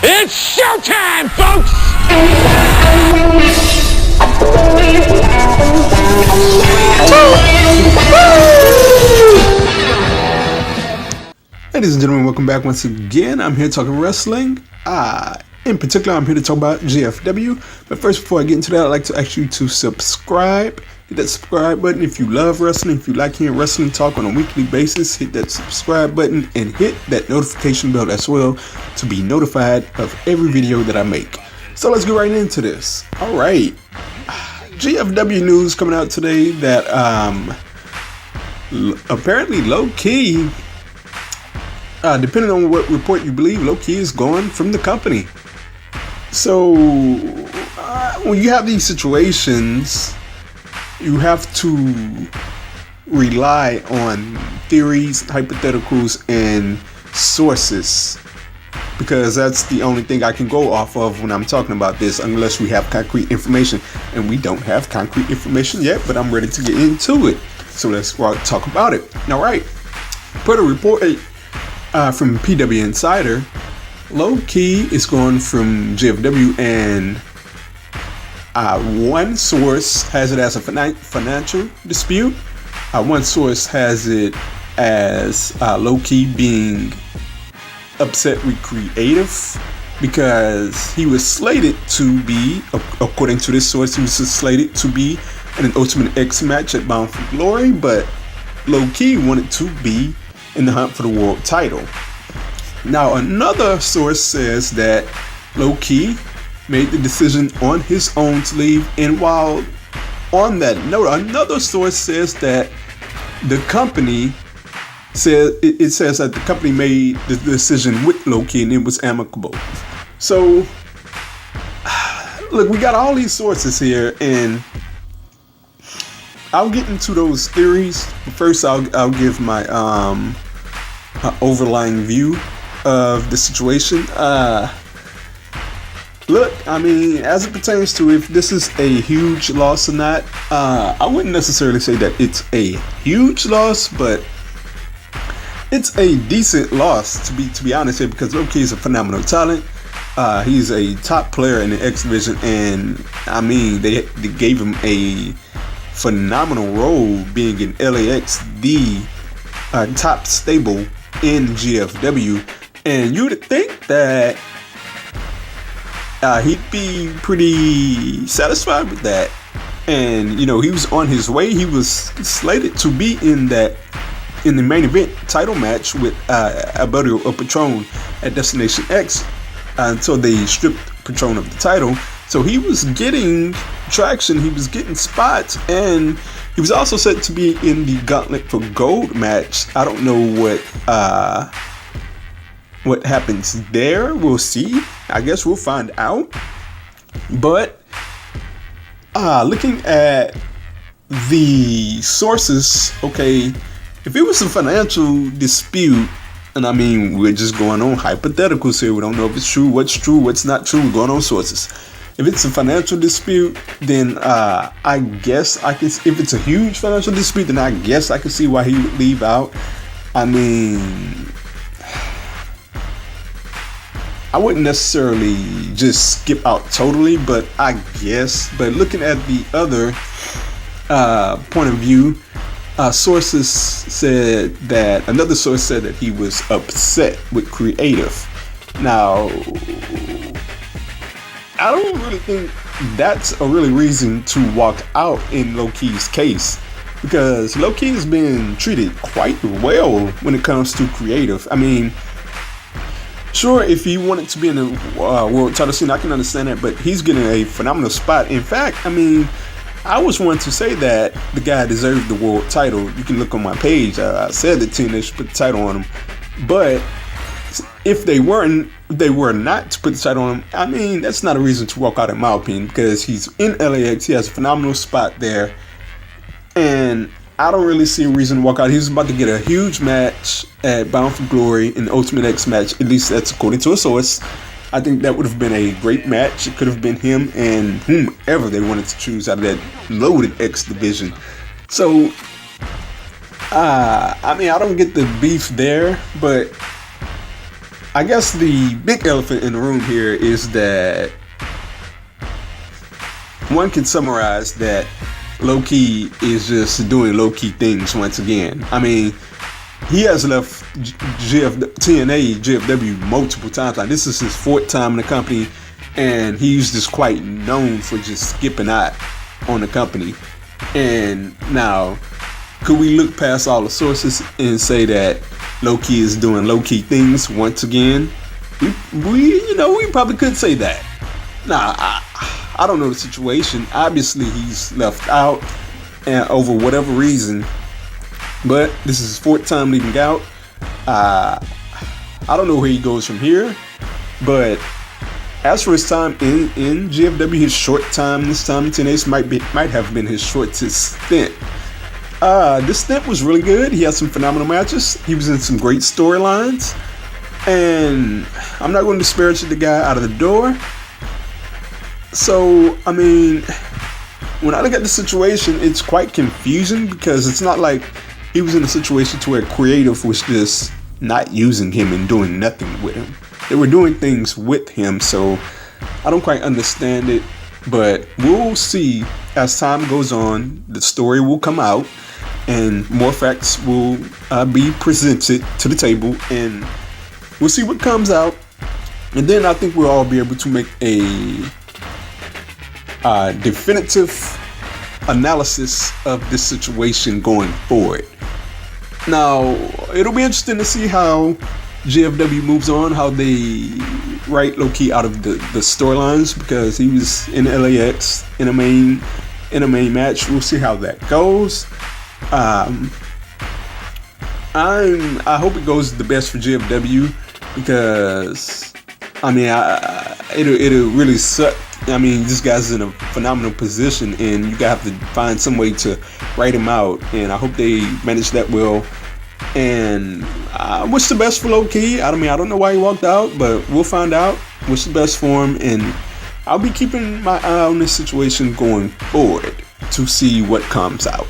It's showtime, folks! Ladies and gentlemen, welcome back once again. I'm here talking wrestling. In particular, I'm here to talk about GFW. But first, before I get into that, I'd like to ask you to subscribe. Hit that subscribe button if you love wrestling. If you like hearing wrestling talk on a weekly basis, hit that subscribe button and hit that notification bell as well to be notified of every video that I make. So let's get right into this. All right. GFW news coming out today that apparently low-key, depending on what report you believe, low-key is gone from the company. So when you have these situations, you have to rely on theories, hypotheticals, and sources, because that's the only thing I can go off of when I'm talking about this, unless we have concrete information, and we don't have concrete information yet, but I'm ready to get into it. So let's talk about it. All right, per the report from PW Insider, Low Key is going from GFW, and one source has it as a financial dispute. One source has it as Low Key being upset with Creative because he was slated to be, according to this source, he was slated to be in an Ultimate X match at Bound for Glory, but Low Key wanted to be in the hunt for the world title. Now, another source says that Low Key made the decision on his own to leave, and while on that note, another source says that the company says that the company made the decision with Low Key and it was amicable. So, look, we got all these sources here, and I'll get into those theories. First, I'll give my overlying view of the situation. Look, I mean, as it pertains to if this is a huge loss or not, I wouldn't necessarily say that it's a huge loss, but it's a decent loss to be honest here, because Low Key is a phenomenal talent. He's a top player in the X Division, and I mean, they gave him a phenomenal role being in LAX, the top stable in GFW, and you would think that he'd be pretty satisfied with that. And you know, he was on his way. He was slated to be in the main event title match with Alberto Patron at Destination X until they stripped Patron of the title. So he was getting traction, he was getting spots, and he was also set to be in the Gauntlet for Gold match. I don't know what happens there. We'll see. I guess we'll find out. But looking at the sources, okay, if it was a financial dispute, and I mean, we're just going on hypotheticals here. We don't know if it's true, what's not true. We're going on sources. If it's a financial dispute, then I guess I can. If it's a huge financial dispute, then I guess I can see why he would leave out. I mean, I wouldn't necessarily just skip out totally, but I guess. But looking at the other point of view, another source said that he was upset with Creative. Now, I don't really think that's a really reason to walk out in Low Key's case, because Low Key has been treated quite well when it comes to Creative. I mean, sure, if he wanted to be in the world title scene, I can understand that, but he's getting a phenomenal spot. In fact, I mean, I was one to say that the guy deserved the world title. You can look on my page. I said the team, they should put the title on him. But if they were not to put the title on him, I mean, that's not a reason to walk out, in my opinion, because he's in LAX. He has a phenomenal spot there, and I don't really see a reason to walk out. He was about to get a huge match at Bound for Glory in the Ultimate X match. At least that's according to a source. I think that would have been a great match. It could have been him and whomever they wanted to choose out of that loaded X division. So, I mean, I don't get the beef there, but I guess the big elephant in the room here is that one can summarize that Low-Ki is just doing low-key things once again. I mean, he has left TNA, GFW multiple times. Like, this is his 4th time in the company, and he's just quite known for just skipping out on the company. And now, could we look past all the sources and say that Low-Ki is doing low-key things once again? We probably could say that. Now, I don't know the situation. Obviously, he's left out and over whatever reason. But this is his 4th time leaving out. I don't know where he goes from here. But as for his time in GFW, his short time this time in TNA might have been his shortest stint. This stint was really good. He had some phenomenal matches. He was in some great storylines. And I'm not going to disparage the guy out of the door. So, I mean, when I look at the situation, it's quite confusing because it's not like he was in a situation to where creative was just not using him and doing nothing with him. They were doing things with him, so I don't quite understand it. But we'll see as time goes on. The story will come out and more facts will be presented to the table, and we'll see what comes out. And then I think we'll all be able to make a definitive analysis of this situation going forward. Now, it'll be interesting to see how GFW moves on, how they write Low-Ki out of the storylines, because he was in LAX in a main match. We'll see how that goes. I hope it goes the best for GFW, because I mean, it'll really suck. I mean, this guy's in a phenomenal position, and you gotta have to find some way to write him out. And I hope they manage that well. And I wish the best for Low-Ki. I mean, I don't know why he walked out, but we'll find out. Wish the best for him, and I'll be keeping my eye on this situation going forward to see what comes out.